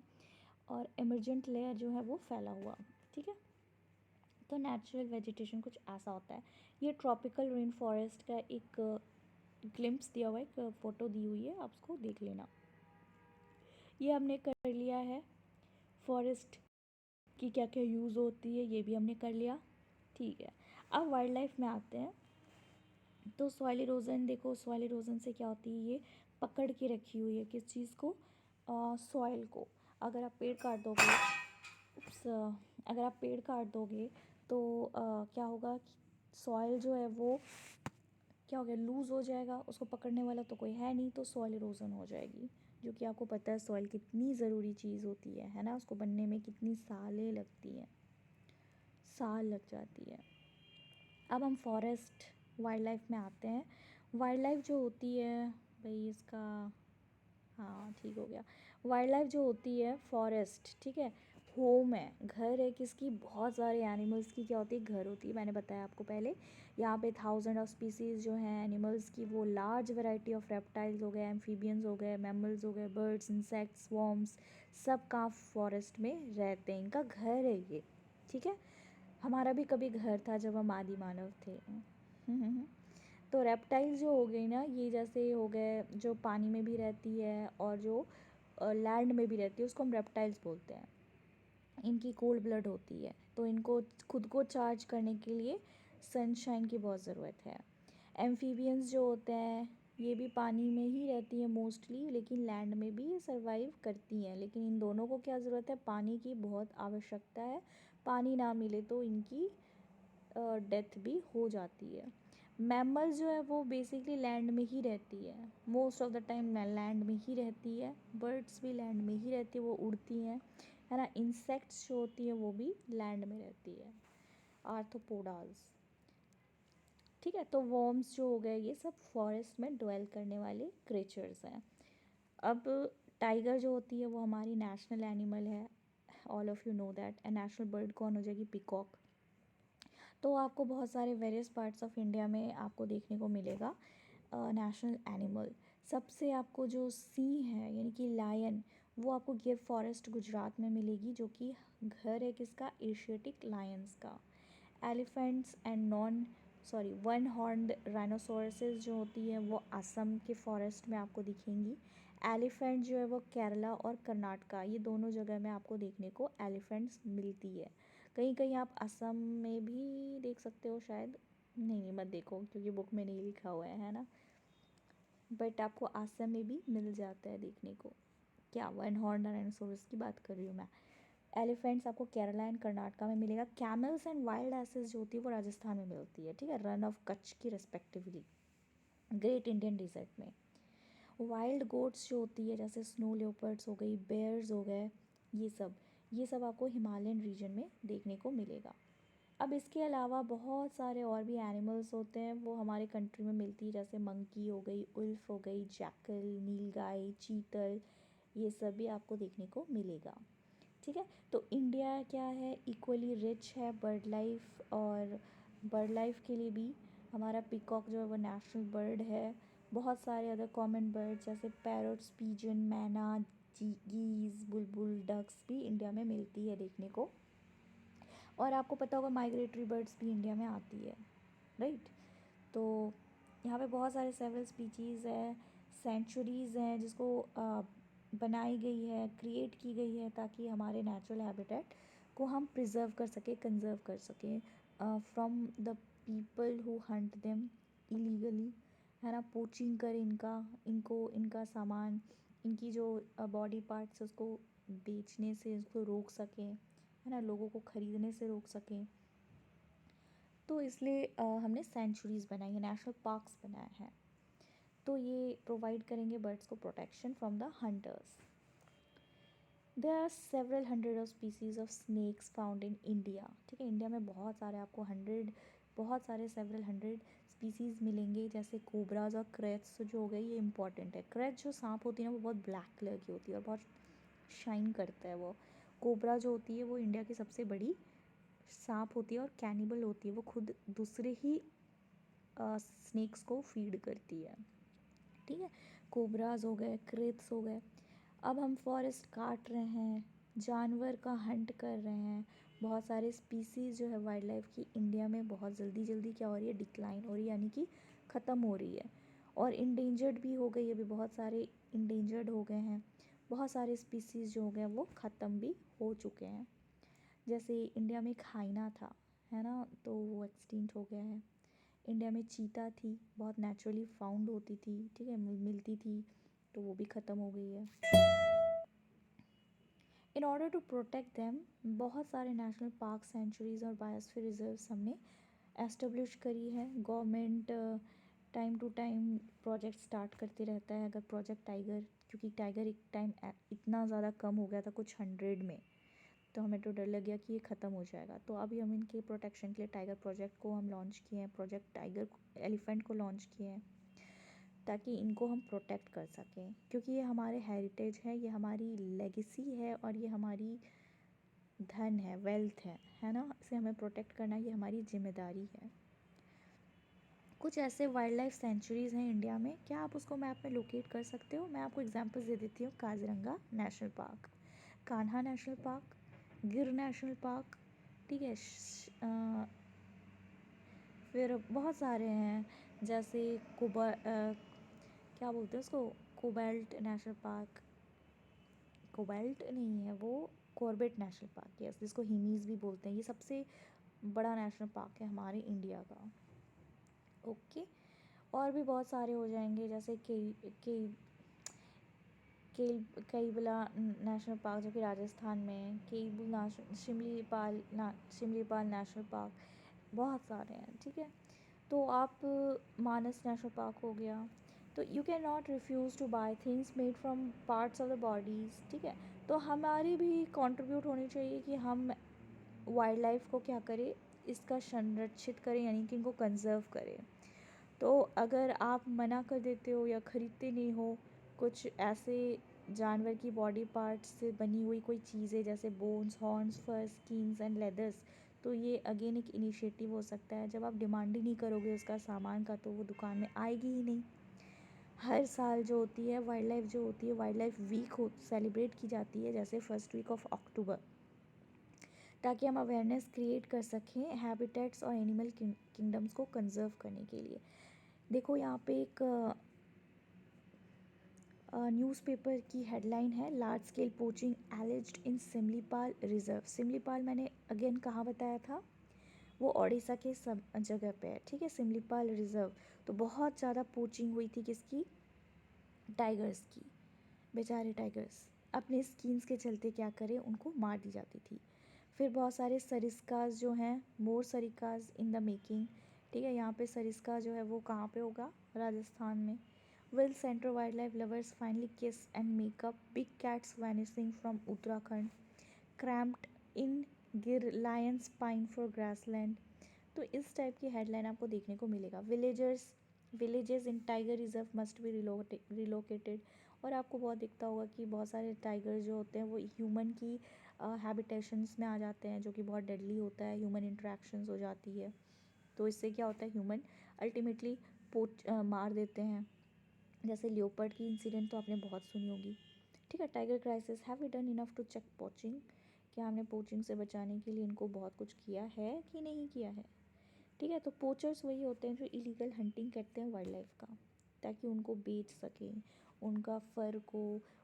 और इमरजेंट लेयर जो है वो फैला हुआ। ठीक है, तो नेचुरल वेजिटेशन कुछ ऐसा होता है। ये ट्रॉपिकल रेन फॉरेस्ट का एक ग्लिम्प्स दिया हुआ है, एक फ़ोटो दी हुई है, आप उसको देख लेना। ये हमने कर लिया है, फॉरेस्ट की क्या क्या यूज़ होती है ये भी हमने कर लिया। ठीक है, अब वाइल्ड लाइफ में आते हैं। तो सॉइल इरोजन देखो, सॉइल इरोजन से क्या होती है, ये पकड़ के रखी हुई है किस चीज़ को, सॉइल को। अगर आप पेड़ काट दोगे, उप्स, अगर आप पेड़ काट दोगे तो क्या होगा कि सॉइल जो है वो क्या हो गया, लूज़ हो जाएगा, उसको पकड़ने वाला तो कोई है नहीं, तो सॉइल इरोजन हो जाएगी। जो कि आपको पता है सॉइल कितनी ज़रूरी चीज़ होती है ना, उसको बनने में कितनी सालें लगती हैं, साल लग जाती है। अब हम फॉरेस्ट वाइल्ड लाइफ में आते हैं। वाइल्ड लाइफ जो होती है भाई इसका, हाँ ठीक हो गया। वाइल्ड लाइफ जो होती है फॉरेस्ट, ठीक है, होम है, घर है किसकी, बहुत सारे एनिमल्स की क्या होती है, घर होती है। मैंने बताया आपको पहले, यहाँ पे थाउजेंड ऑफ स्पीसीज़ जो हैं एनिमल्स की, वो लार्ज वैरायटी ऑफ रेप्टाइल्स हो गए, एम्फीबियंस हो गए, मैमल्स हो गए, बर्ड्स, इंसेक्ट्स, वॉर्म्स, सब का फॉरेस्ट में रहते हैं, इनका घर है ये। ठीक है, हमारा भी कभी घर था जब हम आदि मानव थे। तो रेप्टाइल्स जो हो गई ना, ये जैसे हो गए जो पानी में भी रहती है और जो लैंड में भी रहती है, उसको हम रेप्टाइल्स बोलते हैं। इनकी कोल्ड ब्लड होती है, तो इनको खुद को चार्ज करने के लिए सनशाइन की बहुत ज़रूरत है। एम्फीबियंस जो होते हैं ये भी पानी में ही रहती हैं मोस्टली, लेकिन लैंड में भी सर्वाइव करती हैं। लेकिन इन दोनों को क्या ज़रूरत है, पानी की बहुत आवश्यकता है। पानी ना मिले तो इनकी डेथ भी हो जाती है। मैमल्स जो है वो बेसिकली लैंड में ही रहती है, most of the time land में ही रहती है। बर्ड्स भी लैंड में ही रहती है, वो उड़ती हैं, है ना। इंसेक्ट्स जो होती हैं वो भी लैंड में रहती है, आर्थ्रोपोडास। ठीक है, तो वॉर्म्स जो हो गए ये सब फॉरेस्ट में ड्वेल करने वाले क्रिएचर्स हैं। अब टाइगर जो होती है वो हमारी नेशनल एनिमल है, all of you know that. And national bird कौन हो जाएगी, पिकॉक। तो आपको बहुत सारे वेरियस पार्ट्स ऑफ इंडिया में आपको देखने को मिलेगा नेशनल एनिमल। सबसे आपको जो सिंह है यानी कि लायन, वो आपको गिर फॉरेस्ट गुजरात में मिलेगी, जो कि घर है किसका, एशियाटिक लायंस का। एलिफेंट्स एंड वन हॉर्न्ड राइनोसोरसेस जो होती है वो असम के फॉरेस्ट में आपको दिखेंगी। एलिफेंट जो है वो केरला और कर्नाटका, ये दोनों जगह में आपको देखने को एलिफेंट्स मिलती है। कहीं कहीं आप असम में भी देख सकते हो शायद, नहीं मत देखो क्योंकि बुक में नहीं लिखा हुआ है ना, बट आपको असम में भी मिल जाता है देखने को। क्या वन हॉर्न डायनासोरस की बात कर रही हूँ मैं। एलिफेंट्स आपको केरला एंड कर्नाटका में मिलेगा। कैमल्स एंड वाइल्ड एसेस जो होती है वो राजस्थान में मिलती है, ठीक है, रन ऑफ कच्छ की रेस्पेक्टिवली, ग्रेट इंडियन डिजर्ट में। वाइल्ड गोट्स जो होती है जैसे स्नो लेपर्ड्स हो गई, बेयर्स हो गए, ये सब आपको हिमालयन रीजन में देखने को मिलेगा। अब इसके अलावा बहुत सारे और भी एनिमल्स होते हैं वो हमारे कंट्री में मिलती है, जैसे मंकी हो गई, उल्फ हो गई, जैकल, नीलगाय, चीतल, ये सब भी आपको देखने को मिलेगा। ठीक है, तो इंडिया क्या है, इक्वली रिच है बर्ड लाइफ, और बर्ड लाइफ के लिए भी हमारा पिकॉक जो है वो नेशनल बर्ड है। बहुत सारे अदर कॉमन बर्ड जैसे पैरट्स, पीजन, मैना, गीज़, बुलबुल, डक्स भी इंडिया में मिलती है देखने को। और आपको पता होगा माइग्रेटरी बर्ड्स भी इंडिया में आती है, राइट। तो यहाँ पे बहुत सारे सेवरल स्पीशीज़ है, सेंचुरीज़ हैं जिसको बनाई गई है, क्रिएट की गई है, ताकि हमारे नेचुरल हैबिटेट को हम प्रिजर्व कर सकें, कंजर्व कर सकें from the people who Hunt them illegally, है ना। पोचिंग कर इनका सामान, इनकी जो बॉडी पार्ट्स है उसको बेचने से उसको रोक सकें, है ना, लोगों को ख़रीदने से रोक सकें। तो इसलिए हमने सेंचुरीज़ बनाई है, नेशनल पार्क्स बनाए हैं। तो ये प्रोवाइड करेंगे बर्ड्स को protection from the hunters. There are several hundred of species of snakes found in India. ठीक है, इंडिया में बहुत सारे आपको बहुत सारे सेवरल हंड्रेड स्पीसीज़ मिलेंगे, जैसे कोबराज और क्रेथ्स जो हो गए, ये इंपॉर्टेंट है। क्रेथ जो सांप होती है ना वो बहुत ब्लैक कलर की होती है और बहुत शाइन करता है वो। कोबरा जो होती है वो इंडिया की सबसे बड़ी सांप होती है और कैनिबल होती है, वो खुद दूसरे ही स्नेक्स को फीड करती है। ठीक है, कोबराज हो गए, क्रेथ्स हो गए। अब हम फॉरेस्ट काट रहे हैं, जानवर का हंट कर रहे हैं, बहुत सारे स्पीसीज़ जो है वाइल्ड लाइफ की इंडिया में बहुत जल्दी जल्दी क्या हो रही है, डिक्लाइन हो रही है, यानी कि ख़त्म हो रही है। और इंडेंजर्ड भी हो गई, अभी बहुत सारे इंडेंजर्ड हो गए हैं, बहुत सारे स्पीसीज़ जो हो गए वो ख़त्म भी हो चुके हैं। जैसे इंडिया में एक हाइना था, है ना, तो वो एक्सटिंक्ट हो गया है। इंडिया में चीता थी, बहुत नेचुरली फाउंड होती थी, ठीक है, मिलती थी, तो वो भी ख़त्म हो गई है। In order to protect them बहुत सारे नेशनल पार्क, सेंचुरीज़ और बायोस्फीयर रिजर्व्स हमने एस्टेब्लिश करी है। Government time to time project start करते रहता है। अगर प्रोजेक्ट टाइगर, क्योंकि टाइगर एक टाइम इतना ज़्यादा कम हो गया था कुछ 100 में, तो हमें तो डर लग गया कि ये ख़त्म हो जाएगा। तो अभी हम इनके प्रोटेक्शन के लिए टाइगर प्रोजेक्ट को हम लॉन्च किए हैं, प्रोजेक्ट टाइगर एलिफेंट को लॉन्च किए हैं, ताकि इनको हम प्रोटेक्ट कर सकें, क्योंकि ये हमारे हेरिटेज है, ये हमारी लेगेसी है, और ये हमारी धन है, वेल्थ है ना, इसे हमें प्रोटेक्ट करना ये हमारी जिम्मेदारी है। कुछ ऐसे वाइल्ड लाइफ सेंचुरीज़ हैं इंडिया में, क्या आप उसको मैप में लोकेट कर सकते हो? मैं आपको एग्जांपल्स दे देती हूँ। Kaziranga national park, Kanha national park, गिर नेशनल पार्क, ठीक है। फिर बहुत सारे हैं, जैसे क्या बोलते हैं उसको, कोबाल्ट नेशनल पार्क, कोबाल्ट नहीं है वो, कॉर्बेट नेशनल पार्क, यस, जिसको हिमीज भी बोलते हैं। ये सबसे बड़ा नेशनल पार्क है हमारे इंडिया का। ओके, और भी बहुत सारे हो जाएंगे, जैसे केलबला नेशनल पार्क जो कि राजस्थान में है, शिमलीपाल नेशनल पार्क, बहुत सारे हैं, ठीक है। तो आप मानस नेशनल पार्क हो गया। तो you can not refuse to buy things made from parts of the bodies, ठीक है। तो हमारी भी कंट्रीब्यूट होनी चाहिए कि हम वाइल्ड लाइफ को क्या करें, इसका संरक्षित करें, यानी कि इनको कंजर्व करें। तो अगर आप मना कर देते हो या ख़रीदते नहीं हो कुछ ऐसे जानवर की बॉडी पार्ट्स से बनी हुई कोई चीज़ें, जैसे bones, horns, fur, skins and leathers, तो ये अगेन एक इनिशिएटिव हो सकता है। जब आप डिमांड ही नहीं करोगे उसका सामान का, तो वो दुकान में आएगी ही नहीं। हर साल जो होती है वाइल्ड लाइफ, जो होती है वाइल्ड लाइफ वीक हो सेलिब्रेट की जाती है, जैसे फर्स्ट वीक ऑफ अक्टूबर, ताकि हम अवेयरनेस क्रिएट कर सकें हैबिटेट्स और एनिमल किंगडम्स को कंजर्व करने के लिए। देखो यहाँ पे एक न्यूज़पेपर की हेडलाइन है, लार्ज स्केल पोचिंग एलिज्ड इन सिमलीपाल रिजर्व। सिमलीपाल मैंने अगेन कहाँ बताया था, वो ओडिशा के सब जगह पे है, ठीक है, सिमलीपाल रिजर्व। तो बहुत ज़्यादा पोचिंग हुई थी, किसकी, टाइगर्स की। बेचारे टाइगर्स अपने स्किन्स के चलते क्या करें, उनको मार दी जाती थी। फिर बहुत सारे सरिस्कास जो हैं, मोर सरिस्कास इन द मेकिंग, ठीक है। यहाँ पे सरिस्का जो है वो कहाँ पे होगा, राजस्थान में। Will centre wild life lovers finally kiss and makeup, big cats vanishing from Uttarakhand, cramped in Gir lions pine for grassland. तो इस टाइप की हेडलाइन आपको देखने को मिलेगा। Villages in tiger reserve must be relocated. और आपको बहुत दिखता होगा कि बहुत सारे टाइगर जो होते हैं वो ह्यूमन की हैबिटेशंस में आ जाते हैं, जो कि बहुत डेडली होता है, ह्यूमन इंट्रैक्शंस हो जाती है। तो इससे क्या होता है, ह्यूमन अल्टीमेटली मार देते हैं। जैसे लियोपर्ड की इंसिडेंट तो आपने बहुत सुनी होगी, ठीक है। Tiger crisis, have we done enough to check poaching, क्या हमने पोचिंग से बचाने के लिए इनको बहुत कुछ किया है कि नहीं किया है, ठीक है। तो पोचर्स वही होते हैं जो इलीगल हंटिंग करते हैं वाइल्ड लाइफ का, ताकि उनको बेच सकें, उनका फर को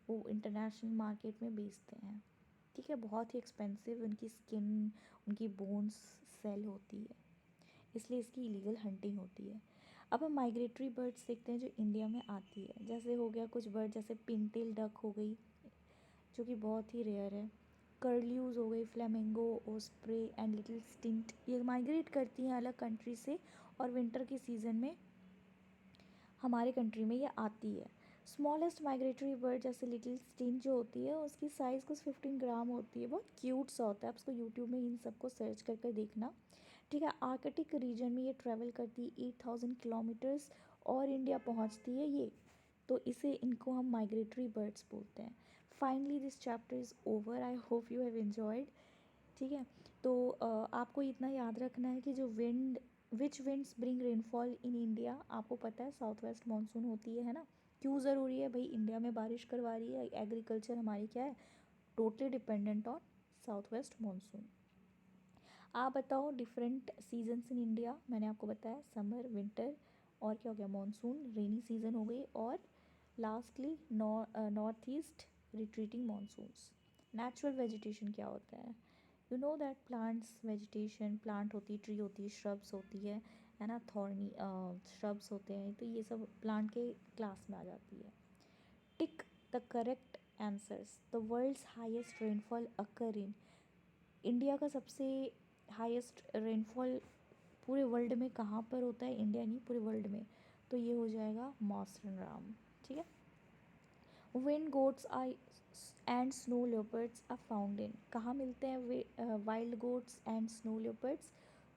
वो इंटरनेशनल मार्केट में बेचते हैं, ठीक है। बहुत ही एक्सपेंसिव उनकी स्किन, उनकी बोन्स सेल होती है, इसलिए इसकी इलीगल हंटिंग होती है। अब हम माइग्रेटरी बर्ड्स देखते हैं जो इंडिया में आती है। जैसे हो गया कुछ बर्ड, जैसे पिनटेल डक हो गई, जो कि बहुत ही रेयर है। कर्ल्यूज हो गई, flamingo, osprey and little stint, ये माइग्रेट करती हैं अलग कंट्री से, और विंटर के सीज़न में हमारे कंट्री में ये आती है। स्मॉलेस्ट माइग्रेटरी बर्ड जैसे लिटिल स्टिंट जो होती है, उसकी साइज़ कुछ 15 ग्राम होती है, बहुत क्यूट सा होता है। आप उसको यूट्यूब में इन सबको सर्च कर कर देखना, ठीक है। आर्कटिक रीजन में ये ट्रैवल करती है 8000 किलोमीटर्स, और इंडिया पहुंचती है ये। तो इसे, इनको हम माइग्रेटरी बर्ड्स बोलते हैं। Finally this chapter is over, I hope you have enjoyed, ठीक है। तो आपको इतना याद रखना है कि जो which winds bring rainfall in India, आपको पता है साउथ वेस्ट मानसून होती है ना। क्यों ज़रूरी है भाई, इंडिया में बारिश करवा रही है, एग्रीकल्चर हमारी क्या है, totally dependent on south west monsoon. आप बताओ डिफरेंट सीजन्स इन इंडिया, मैंने आपको बताया समर, विंटर, और क्या हो गया, मानसून, रेनी सीजन हो गई, और lastly north east retreating monsoons. Natural vegetation क्या होता है, you know that plants, vegetation, plant होती है, ट्री होती है, श्रब्स होती है ना, थॉर्नी श्रब्स होते हैं, तो ये सब प्लांट के क्लास में आ जाती है। Tick the correct answers, the world's highest rainfall occur in, India का सबसे हाईएस्ट रेनफॉल पूरे वर्ल्ड में कहाँ पर होता है, इंडिया नहीं पूरे वर्ल्ड में, तो ये हो जाएगा मौसम राम, ठीक है। Wild goats I and snow leopards are found in, कहाँ मिलते हैं wild goats and snow leopards,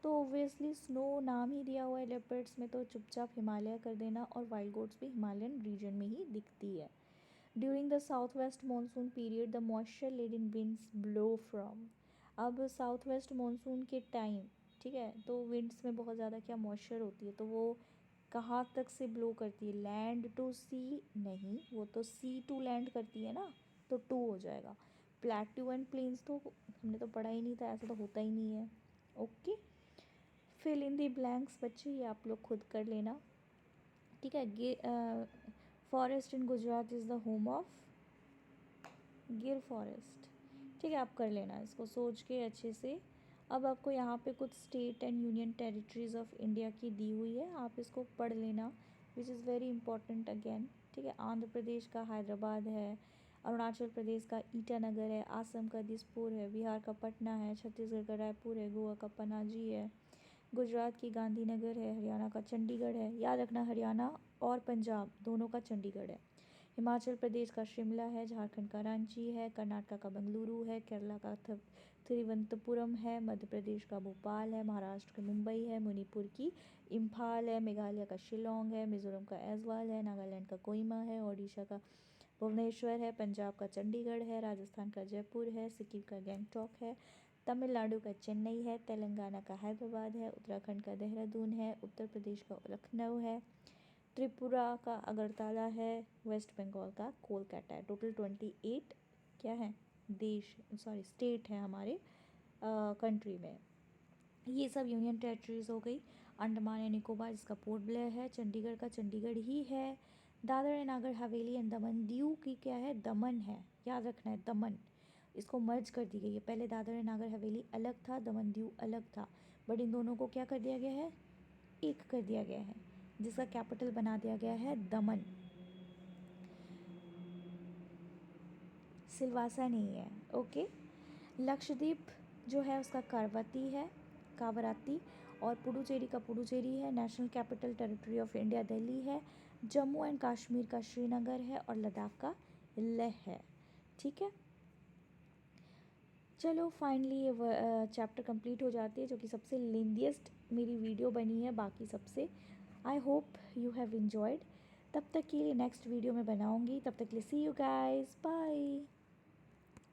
तो ओबियसली स्नो नाम ही दिया हुआ है लेपर्ड्स में, तो चुपचाप हिमालय कर देना, और वाइल्ड गोट्स भी हिमालयन रीजन में ही दिखती है। During the south west monsoon period the moisture laden winds blow from, अब साउथ वेस्ट मानसून के टाइम, ठीक है, तो विंड्स में बहुत ज़्यादा क्या मॉइस्चर होती है, तो वो कहाँ तक से ब्लो करती है, लैंड टू सी नहीं, वो तो सी टू लैंड करती है ना, तो टू हो जाएगा। प्लेट्यू एंड प्लेन्स तो हमने तो पढ़ा ही नहीं था, ऐसा तो होता ही नहीं है। Okay, fill in the blanks बच्चे, ये आप लोग खुद कर लेना, ठीक है। Forest in Gujarat is the home of Gir forest, ठीक है, आप कर लेना इसको सोच के अच्छे से। अब आपको यहाँ पे कुछ state and union territories of India की दी हुई है, आप इसको पढ़ लेना, which is very important again, ठीक है। आंध्र प्रदेश का हैदराबाद है, अरुणाचल प्रदेश का ईटानगर है, आसम का दिसपुर है, बिहार का पटना है, छत्तीसगढ़ का रायपुर है, गोवा का पनाजी है, गुजरात की गांधीनगर है, हरियाणा का चंडीगढ़ है, याद रखना हरियाणा और पंजाब दोनों का चंडीगढ़ है, हिमाचल प्रदेश का शिमला है, झारखंड का रांची है, कर्नाटक का बेंगलुरु है, केरला का तिरुवनंतपुरम है, मध्य प्रदेश का भोपाल है, महाराष्ट्र का मुंबई है, मणिपुर की इम्फाल है, मेघालय का शिलोंग है, मिजोरम का ऐजवाल है, नागालैंड का कोहिमा है, ओडिशा का भुवनेश्वर है, पंजाब का चंडीगढ़ है, राजस्थान का जयपुर है, सिक्किम का गैंगटॉक है, तमिलनाडु का चेन्नई है, तेलंगाना का हैदराबाद है, उत्तराखंड का देहरादून है, उत्तर प्रदेश का लखनऊ है, त्रिपुरा का अगरतला है, वेस्ट बंगाल का कोलकाता है। टोटल 28 क्या है, देश, सॉरी स्टेट है हमारे कंट्री में। ये सब यूनियन टेरिटरीज हो गई। अंडमान एंड निकोबार जिसका पोर्ट ब्लेयर है, चंडीगढ़ का चंडीगढ़ ही है। दादर एंड नागर हवेली एंड दमन दीव की क्या है, दमन है, याद रखना है दमन, इसको मर्ज कर दी गई है। पहले दादर एंड नागर हवेली अलग था, दमन दीव अलग था, बट इन दोनों को क्या कर दिया गया है, एक कर दिया गया है, जिसका कैपिटल बना दिया गया है दमन। सिलवासा नहीं है, ओके। लक्षद्वीप जो है उसका कावरती है, कावराती, और पुडुचेरी का पुडुचेरी है। National capital territory of India Delhi है। जम्मू एंड कश्मीर का श्रीनगर है, और लद्दाख का लेह है, ठीक है। चलो फाइनली ये चैप्टर कंप्लीट हो जाती है, जो कि सबसे लेंथीएस्ट मेरी वीडियो बनी है बाकी सबसे। I hope you have enjoyed. तब तक के लिए नेक्स्ट वीडियो में बनाऊंगी, तब तक के लिए सी यू गाइस, बाय।